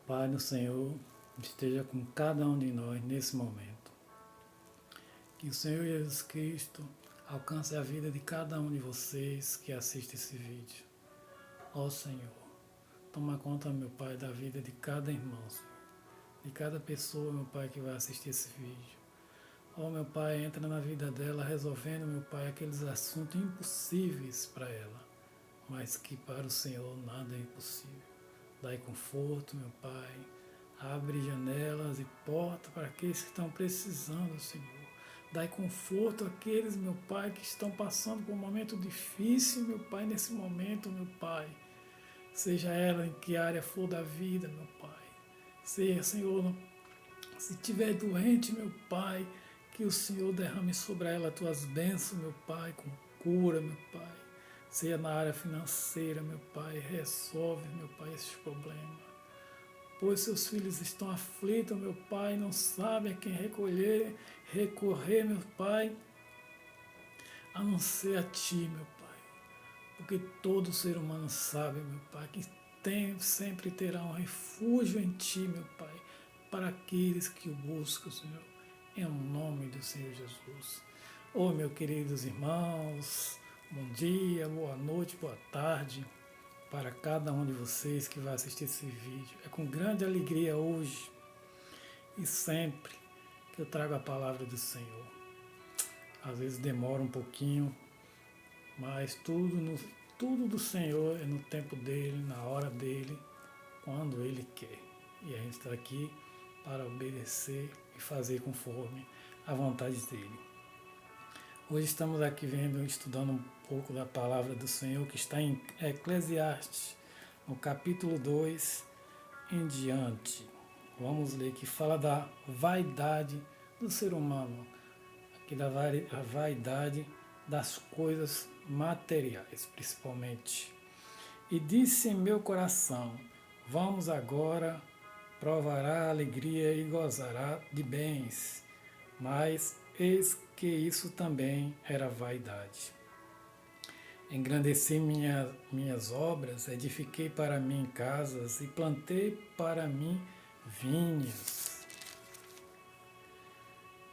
Pai do Senhor esteja com cada um de nós nesse momento. Que o Senhor Jesus Cristo alcance a vida de cada um de vocês que assiste esse vídeo. Ó Senhor, toma conta, meu Pai, da vida de cada irmão, Senhor. De cada pessoa, meu Pai, que vai assistir esse vídeo. Ó meu Pai, entra na vida dela resolvendo, meu Pai, aqueles assuntos impossíveis para ela, mas que para o Senhor nada é impossível. Dai conforto, meu Pai. Abre janelas e portas para aqueles que estão precisando, Senhor. Dai conforto àqueles, meu Pai, que estão passando por um momento difícil, meu Pai, nesse momento, meu Pai. Seja ela em que área for da vida, meu Pai. Seja, Senhor, se estiver doente, meu Pai, que o Senhor derrame sobre ela as tuas bênçãos, meu Pai, com cura, meu Pai. Seja na área financeira, meu Pai, resolve, meu Pai, esses problemas. Pois seus filhos estão aflitos, meu Pai, não sabem a quem recorrer, meu Pai, a não ser a Ti, meu Pai. Porque todo ser humano sabe, meu Pai, que sempre terá um refúgio em Ti, meu Pai, para aqueles que o buscam, Senhor, em nome do Senhor Jesus. Oh, meus queridos irmãos, bom dia, boa noite, boa tarde para cada um de vocês que vai assistir esse vídeo. É com grande alegria hoje e sempre que eu trago a palavra do Senhor. Às vezes demora um pouquinho, mas tudo do Senhor é no tempo dele, na hora dele, quando ele quer. E a gente está aqui para obedecer e fazer conforme a vontade dele. Hoje estamos aqui estudando um pouco da palavra do Senhor que está em Eclesiastes, no capítulo 2 em diante. Vamos ler que fala da vaidade do ser humano, aqui da vaidade das coisas materiais, principalmente. E disse em meu coração: vamos agora, provará a alegria e gozará de bens. Mas eis que isso também era vaidade. Engrandeci minhas obras, edifiquei para mim casas e plantei para mim vinhas.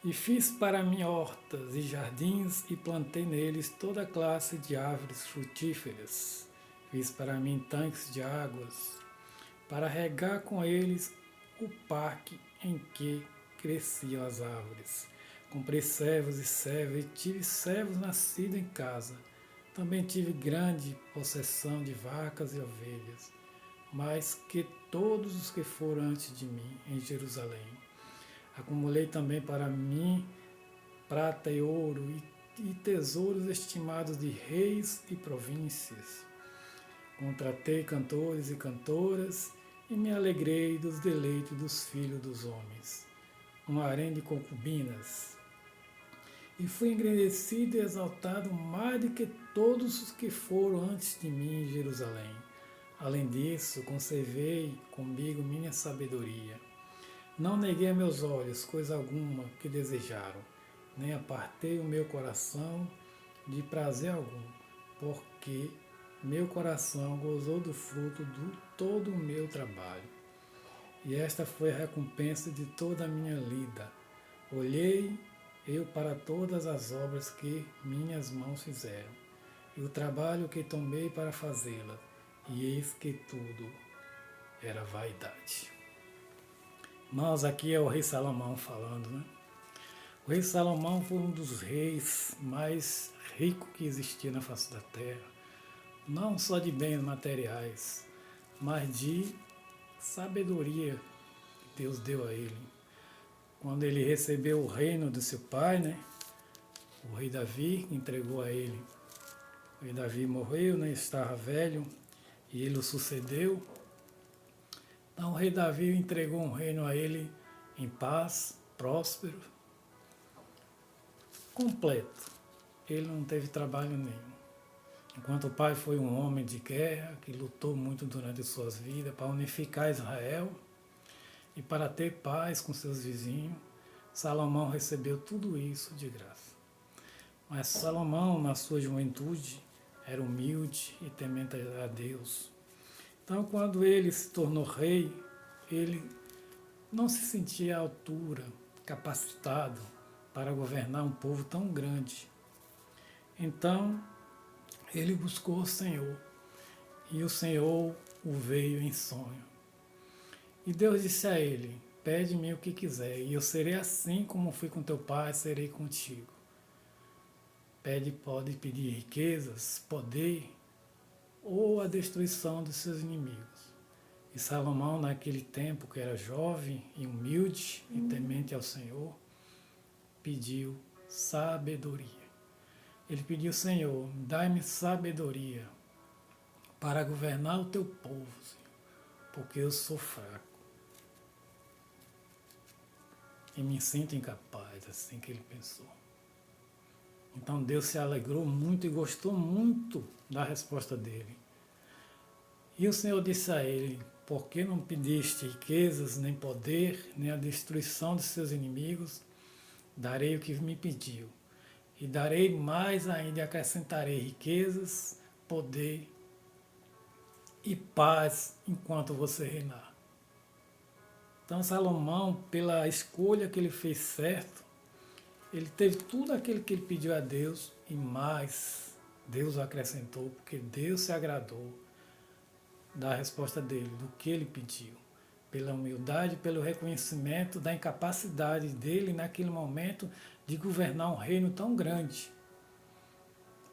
E fiz para mim hortas e jardins e plantei neles toda classe de árvores frutíferas. Fiz para mim tanques de águas, para regar com eles o parque em que cresciam as árvores. Comprei servos e servas, e tive servos nascidos em casa. Também tive grande possessão de vacas e ovelhas, mais que todos os que foram antes de mim em Jerusalém. Acumulei também para mim prata e ouro e tesouros estimados de reis e províncias. Contratei cantores e cantoras e me alegrei dos deleites dos filhos dos homens. Um harém de concubinas. E fui engrandecido e exaltado mais do que todos os que foram antes de mim em Jerusalém. Além disso, conservei comigo minha sabedoria. Não neguei a meus olhos coisa alguma que desejaram, nem apartei o meu coração de prazer algum, porque meu coração gozou do fruto de todo o meu trabalho. E esta foi a recompensa de toda a minha lida. Olhei eu para todas as obras que minhas mãos fizeram, e o trabalho que tomei para fazê-las, e eis que tudo era vaidade. Irmãos, aqui é o rei Salomão falando, né? O rei Salomão foi um dos reis mais ricos que existia na face da terra, não só de bens materiais, mas de sabedoria que Deus deu a ele. Quando ele recebeu o reino do seu pai, né? O rei Davi entregou a ele. O rei Davi morreu, né? Estava velho e ele o sucedeu. Então o rei Davi entregou um reino a ele em paz, próspero, completo. Ele não teve trabalho nenhum. Enquanto o pai foi um homem de guerra que lutou muito durante suas vidas para unificar Israel e para ter paz com seus vizinhos, Salomão recebeu tudo isso de graça. Mas Salomão, na sua juventude, era humilde e temente a Deus. Então, quando ele se tornou rei, ele não se sentia à altura, capacitado para governar um povo tão grande. Então, ele buscou o Senhor, e o Senhor o veio em sonho. E Deus disse a ele: pede-me o que quiser, e eu serei assim como fui com teu pai, serei contigo. Pode pedir riquezas, poder ou a destruição dos seus inimigos. E Salomão, naquele tempo, que era jovem e humilde e temente ao Senhor, pediu sabedoria. Ele pediu: Senhor, dai-me sabedoria para governar o teu povo, Senhor, porque eu sou fraco e me sinto incapaz, assim que ele pensou. Então Deus se alegrou muito e gostou muito da resposta dele. E o Senhor disse a ele: por que não pediste riquezas, nem poder, nem a destruição dos seus inimigos? Darei o que me pediu. E darei mais ainda, e acrescentarei riquezas, poder e paz enquanto você reinar. Então Salomão, pela escolha que ele fez certo, ele teve tudo aquilo que ele pediu a Deus e mais. Deus o acrescentou, porque Deus se agradou da resposta dele, do que ele pediu. Pela humildade, pelo reconhecimento da incapacidade dele naquele momento de governar um reino tão grande.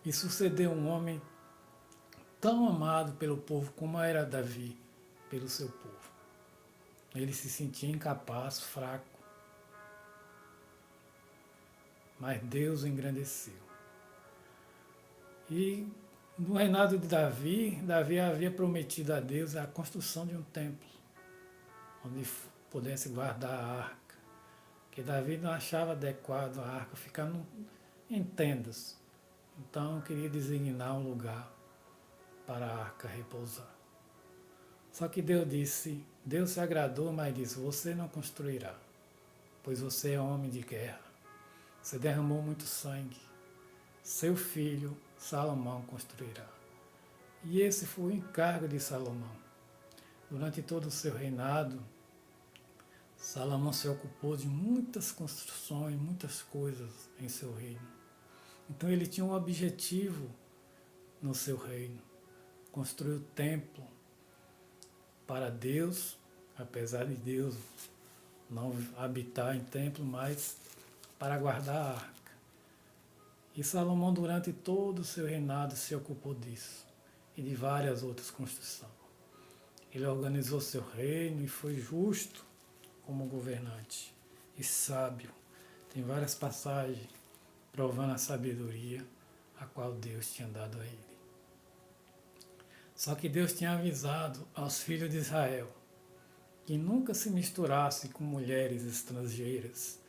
E sucedeu um homem tão amado pelo povo como era Davi pelo seu povo. Ele se sentia incapaz, fraco. Mas Deus o engrandeceu. E no reinado de Davi, Davi havia prometido a Deus a construção de um templo, onde pudesse guardar a arca. Porque Davi não achava adequado a arca ficar em tendas. Então queria designar um lugar para a arca repousar. Só que Deus se agradou, mas disse: você não construirá, pois você é homem de guerra. Você derramou muito sangue. Seu filho, Salomão, construirá. E esse foi o encargo de Salomão. Durante todo o seu reinado, Salomão se ocupou de muitas construções, muitas coisas em seu reino. Então ele tinha um objetivo no seu reino: construir o templo para Deus, apesar de Deus não habitar em templo, mas para guardar a arca. E Salomão, durante todo o seu reinado, se ocupou disso e de várias outras construções. Ele organizou seu reino e foi justo como governante e sábio. Tem várias passagens provando a sabedoria a qual Deus tinha dado a ele. Só que Deus tinha avisado aos filhos de Israel que nunca se misturasse com mulheres estrangeiras,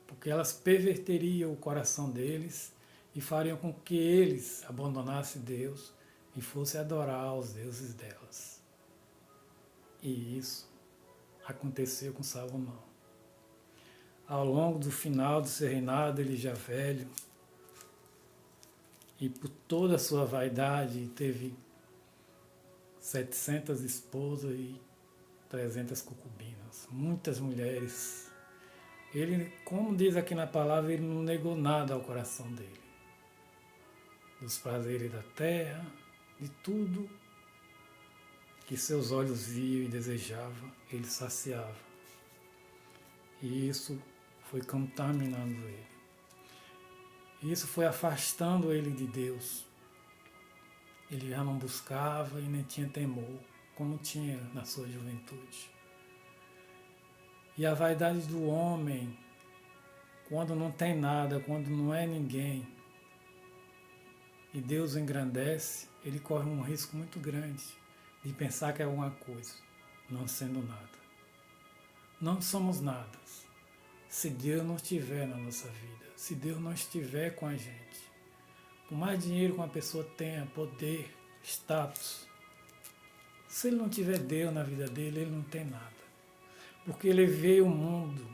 porque elas perverteriam o coração deles e fariam com que eles abandonassem Deus e fossem adorar os deuses delas. E isso aconteceu com Salomão. Ao longo do final do seu reinado, ele já velho, e por toda a sua vaidade, teve 700 esposas e 300 concubinas, muitas mulheres. Ele, como diz aqui na palavra, ele não negou nada ao coração dele. Dos prazeres da terra, de tudo que seus olhos viam e desejavam, ele saciava. E isso foi contaminando ele. Isso foi afastando ele de Deus. Ele já não buscava e nem tinha temor, como tinha na sua juventude. E a vaidade do homem, quando não tem nada, quando não é ninguém, e Deus o engrandece, ele corre um risco muito grande de pensar que é alguma coisa, não sendo nada. Não somos nada se Deus não estiver na nossa vida, se Deus não estiver com a gente. Por mais dinheiro que uma pessoa tenha, poder, status, se ele não tiver Deus na vida dele, ele não tem nada. Porque ele veio ao mundo,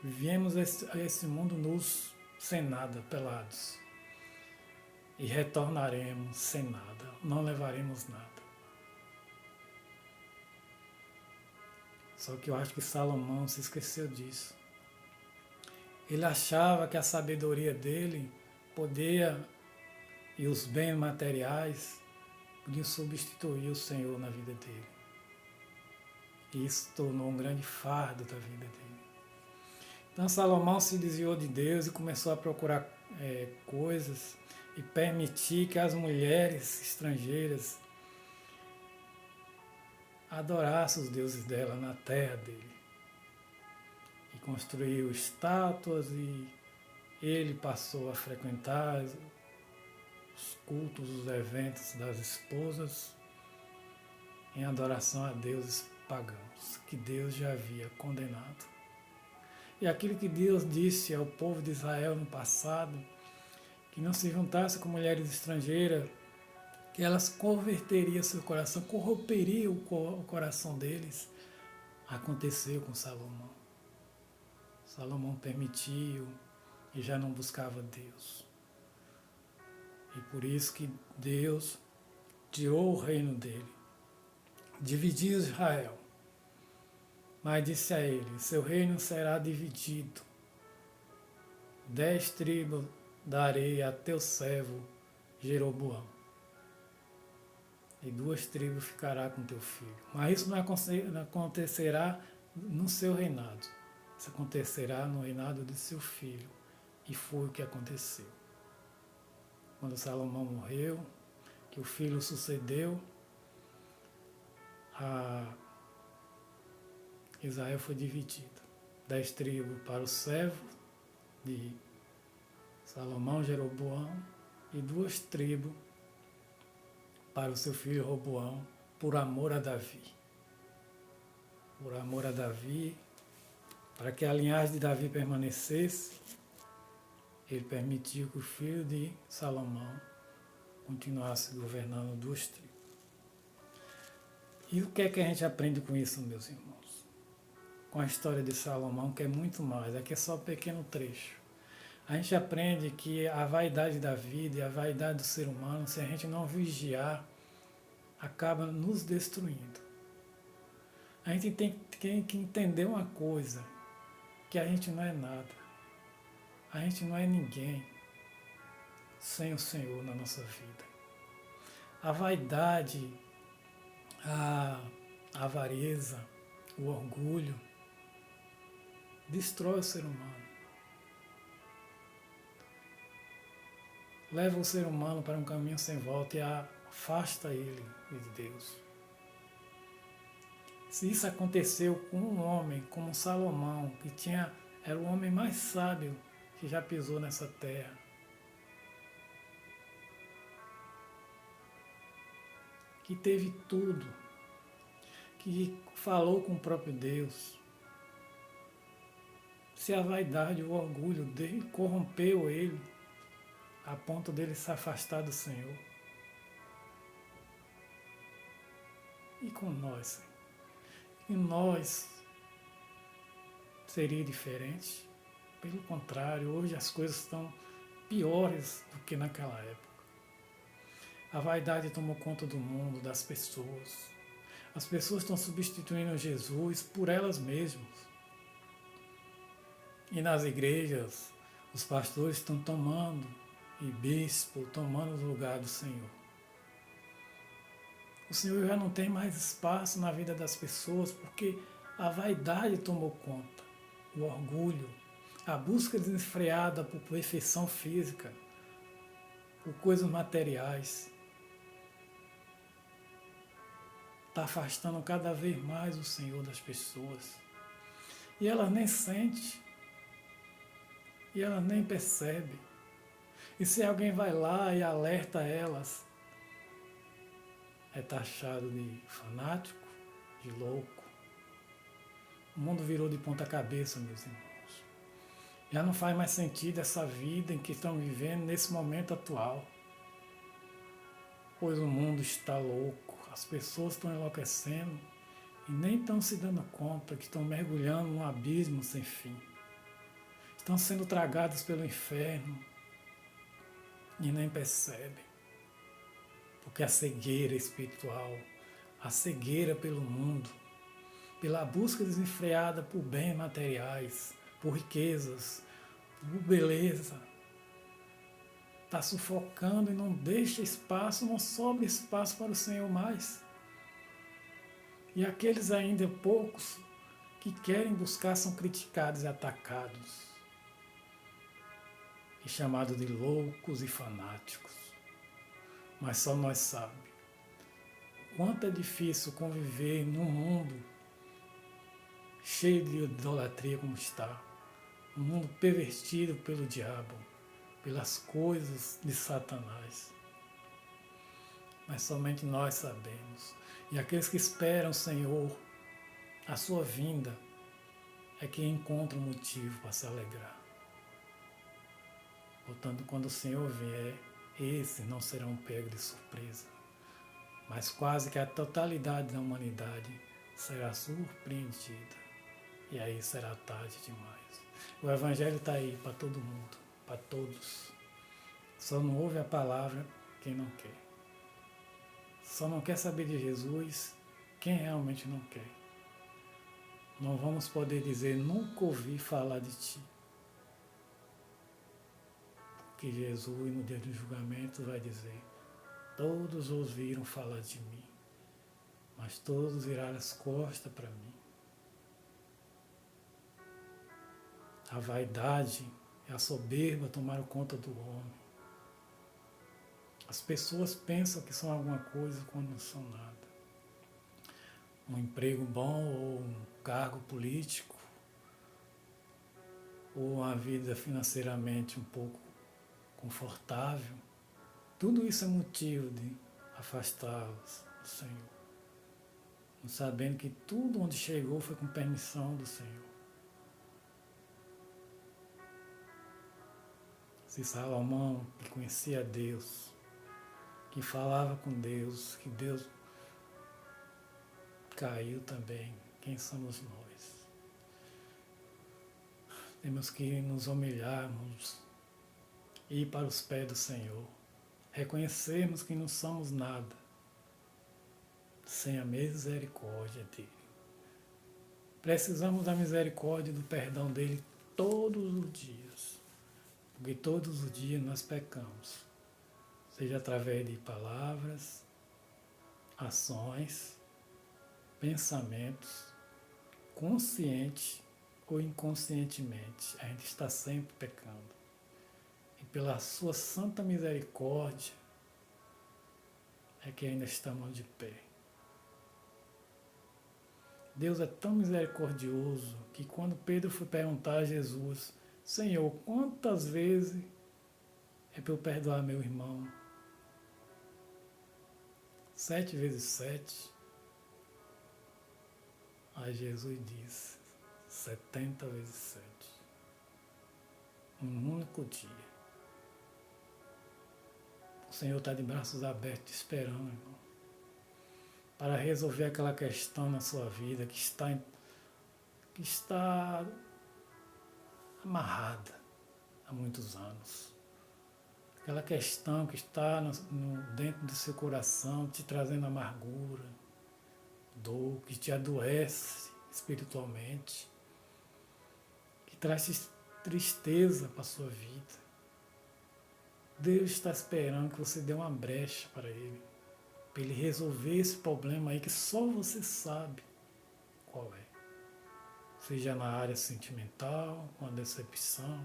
viemos a esse mundo nus, sem nada, pelados. E retornaremos sem nada, não levaremos nada. Só que eu acho que Salomão se esqueceu disso. Ele achava que a sabedoria dele podia, e os bens materiais, podiam substituir o Senhor na vida dele. E isso tornou um grande fardo da vida dele. Então Salomão se desviou de Deus e começou a procurar coisas e permitir que as mulheres estrangeiras adorassem os deuses dela na terra dele. E construiu estátuas e ele passou a frequentar os cultos, os eventos das esposas em adoração a deuses pagãos, que Deus já havia condenado. E aquilo que Deus disse ao povo de Israel no passado, que não se juntasse com mulheres estrangeiras, que elas converteriam seu coração, corromperiam o coração deles, aconteceu com Salomão. Salomão permitiu e já não buscava Deus. E por isso que Deus tirou o reino dele, dividiu Israel. Mas disse a ele, seu reino será dividido. 10 tribos darei a teu servo Jeroboão. E 2 tribos ficará com teu filho. Mas isso não acontecerá no seu reinado. Isso acontecerá no reinado de seu filho. E foi o que aconteceu. Quando Salomão morreu, que o filho sucedeu, Israel foi dividido. 10 tribos para o servo de Salomão, Jeroboão, e 2 tribos para o seu filho Roboão, por amor a Davi. Por amor a Davi, para que a linhagem de Davi permanecesse, ele permitiu que o filho de Salomão continuasse governando 2 tribos. E o que é que a gente aprende com isso, meus irmãos? Com a história de Salomão, que é muito mais, aqui é só um pequeno trecho. A gente aprende que a vaidade da vida e a vaidade do ser humano, se a gente não vigiar, acaba nos destruindo. A gente tem que entender uma coisa, que a gente não é nada. A gente não é ninguém sem o Senhor na nossa vida. A vaidade, a avareza, o orgulho, destrói o ser humano. Leva o ser humano para um caminho sem volta e afasta ele de Deus. Se isso aconteceu com um homem como Salomão, que era o homem mais sábio que já pisou nessa terra, que teve tudo, que falou com o próprio Deus, se a vaidade, o orgulho dele corrompeu ele, a ponto dele se afastar do Senhor. E com nós? E nós seria diferente? Pelo contrário, hoje as coisas estão piores do que naquela época. A vaidade tomou conta do mundo, das pessoas. As pessoas estão substituindo Jesus por elas mesmas. E nas igrejas, os pastores estão tomando, e bispo tomando o lugar do Senhor. O Senhor já não tem mais espaço na vida das pessoas porque a vaidade tomou conta, o orgulho, a busca desenfreada por perfeição física, por coisas materiais, está afastando cada vez mais o Senhor das pessoas. E elas nem sentem, e elas nem percebem. E se alguém vai lá e alerta elas, é taxado de fanático, de louco. O mundo virou de ponta cabeça, meus irmãos. Já não faz mais sentido essa vida em que estamos vivendo nesse momento atual. Pois o mundo está louco, as pessoas estão enlouquecendo e nem estão se dando conta que estão mergulhando num abismo sem fim. Estão sendo tragados pelo inferno e nem percebem. Porque a cegueira espiritual, a cegueira pelo mundo, pela busca desenfreada por bens materiais, por riquezas, por beleza. Está sufocando e não deixa espaço, não sobra espaço para o Senhor mais. E aqueles ainda poucos que querem buscar são criticados e atacados, e chamados de loucos e fanáticos. Mas só nós sabemos quanto é difícil conviver num mundo cheio de idolatria como está, um mundo pervertido pelo diabo, pelas coisas de Satanás. Mas somente nós sabemos. E aqueles que esperam o Senhor, a sua vinda, é que encontram motivo para se alegrar. Portanto, quando o Senhor vier, esses não serão pegos de surpresa, mas quase que a totalidade da humanidade será surpreendida. E aí será tarde demais. O Evangelho está aí para todo mundo, para todos. Só não ouve a palavra quem não quer. Só não quer saber de Jesus quem realmente não quer. Não vamos poder dizer, nunca ouvi falar de ti. Porque Jesus, no dia do julgamento, vai dizer, todos ouviram falar de mim, mas todos viraram as costas para mim. A vaidade e a soberba tomaram conta do homem. As pessoas pensam que são alguma coisa quando não são nada. Um emprego bom ou um cargo político ou uma vida financeiramente um pouco confortável, tudo isso é motivo de afastá-los do Senhor. Não sabendo que tudo onde chegou foi com permissão do Senhor. Se Salomão, que conhecia Deus, que falava com Deus, que Deus caiu também, quem somos nós? Temos que nos humilharmos, ir para os pés do Senhor, reconhecermos que não somos nada sem a misericórdia dele. Precisamos da misericórdia e do perdão dele todos os dias, porque todos os dias nós pecamos, seja através de palavras, ações, pensamentos, consciente ou inconscientemente, a gente está sempre pecando. E pela sua santa misericórdia é que ainda estamos de pé. Deus é tão misericordioso que quando Pedro foi perguntar a Jesus, Senhor, quantas vezes é para eu perdoar meu irmão? 7 vezes 7. Aí Jesus disse, 70 vezes 7. Um único dia. O Senhor está de braços abertos esperando, irmão, para resolver aquela questão na sua vida que está amarrada há muitos anos. Aquela questão que está dentro do seu coração, te trazendo amargura, dor, que te adoece espiritualmente, que traz tristeza para a sua vida. Deus está esperando que você dê uma brecha para Ele resolver esse problema aí que só você sabe qual é. Seja na área sentimental, uma decepção,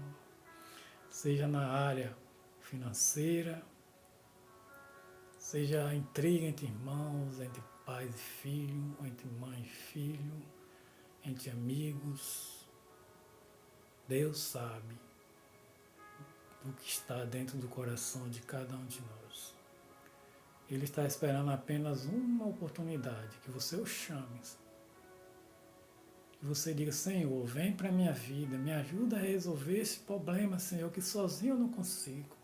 seja na área financeira, seja a intriga entre irmãos, entre pais e filho, entre mãe e filho, entre amigos. Deus sabe o que está dentro do coração de cada um de nós. Ele está esperando apenas uma oportunidade, que você o chame. Que você diga, Senhor, vem para a minha vida, me ajuda a resolver esse problema, Senhor, que sozinho eu não consigo.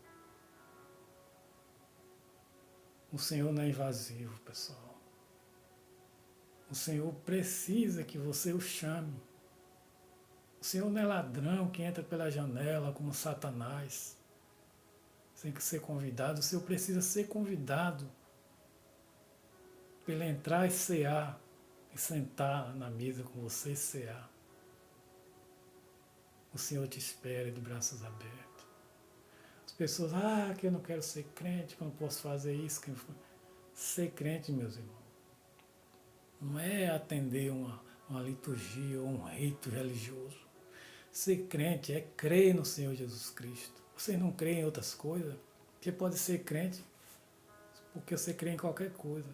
O Senhor não é invasivo, pessoal. O Senhor precisa que você o chame. O Senhor não é ladrão que entra pela janela como Satanás, sem que ser convidado. O Senhor precisa ser convidado para ele entrar e cear e sentar na mesa com você e cear. O Senhor te espera de braços abertos. As pessoas, que eu não quero ser crente, que eu não posso fazer isso. Ser crente, meus irmãos, não é atender uma liturgia ou um rito religioso. Ser crente é crer no Senhor Jesus Cristo. Você não crê em outras coisas? Você pode ser crente porque você crê em qualquer coisa.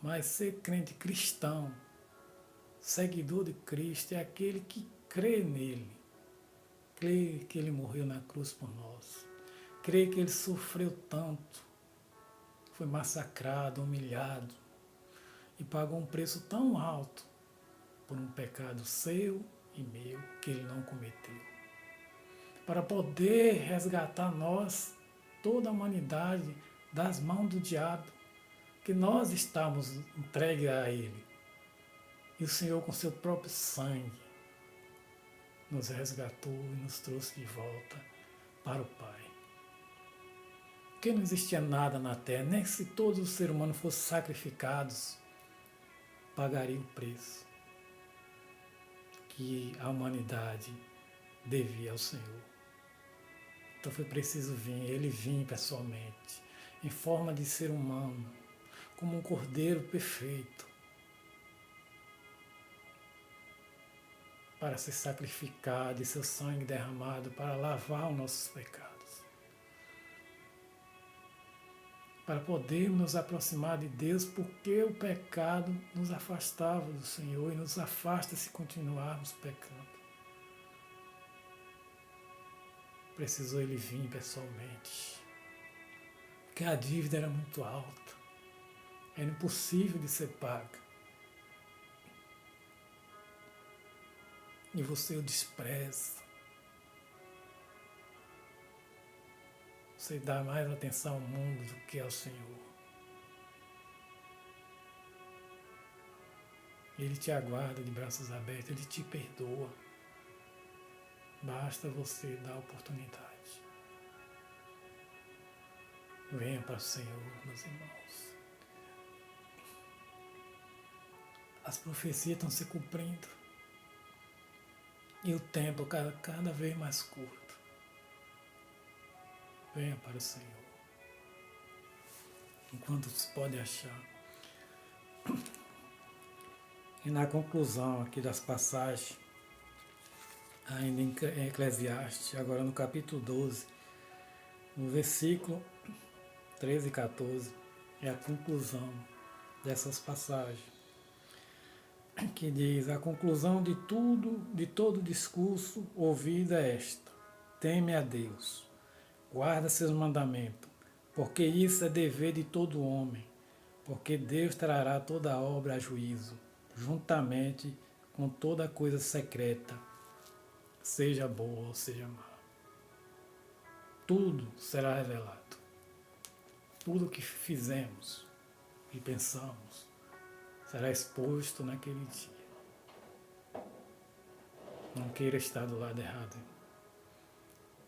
Mas ser crente cristão, seguidor de Cristo, é aquele que crê nele. Crê que ele morreu na cruz por nós. Crê que ele sofreu tanto. Foi massacrado, humilhado. E pagou um preço tão alto por um pecado seu e meu que ele não cometeu. Para poder resgatar nós, toda a humanidade, das mãos do diabo, que nós estamos entregues a ele. E o Senhor, com seu próprio sangue, nos resgatou e nos trouxe de volta para o Pai. Porque não existia nada na terra, nem se todos os seres humanos fossem sacrificados, pagaria o preço que a humanidade devia ao Senhor. Então foi preciso vir, ele vinha pessoalmente, em forma de ser humano, como um cordeiro perfeito, para ser sacrificado e seu sangue derramado para lavar os nossos pecados. Para podermos nos aproximar de Deus, porque o pecado nos afastava do Senhor e nos afasta se continuarmos pecando. Precisou ele vir pessoalmente, porque a dívida era muito alta, era impossível de ser paga. E você o despreza. Você dá mais atenção ao mundo do que ao Senhor. Ele te aguarda de braços abertos, ele te perdoa. Basta você dar a oportunidade. Venha para o Senhor, meus irmãos. As profecias estão se cumprindo. E o tempo cada vez mais curto. Venha para o Senhor. Enquanto se pode achar. E na conclusão aqui das passagens, ainda em Eclesiastes, agora no capítulo 12, no versículo 13 e 14, é a conclusão dessas passagens, que diz: a conclusão de todo discurso ouvido é esta: teme a Deus, guarda seus mandamentos, porque isso é dever de todo homem, porque Deus trará toda a obra a juízo, juntamente com toda coisa secreta, seja boa ou seja má. Tudo será revelado. Tudo o que fizemos e pensamos será exposto naquele dia. Não queira estar do lado errado.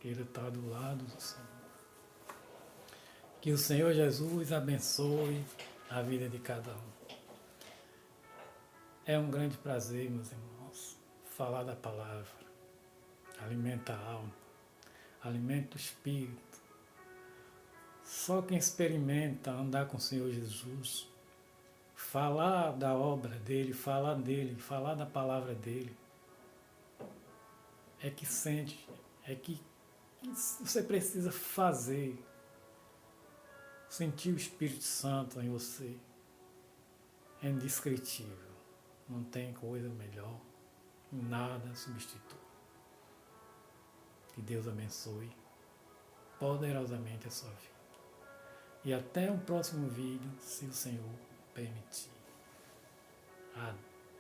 Queira estar do lado do Senhor. Que o Senhor Jesus abençoe a vida de cada um. É um grande prazer, meus irmãos, falar da palavra. Alimenta a alma, alimenta o espírito. Só quem experimenta andar com o Senhor Jesus, falar da obra dele, falar da palavra dele, é que sente, é que você precisa fazer, sentir o Espírito Santo em você. É indescritível, não tem coisa melhor, nada substitui. Que Deus abençoe poderosamente a sua vida. E até o próximo vídeo, se o Senhor permitir. Adeus.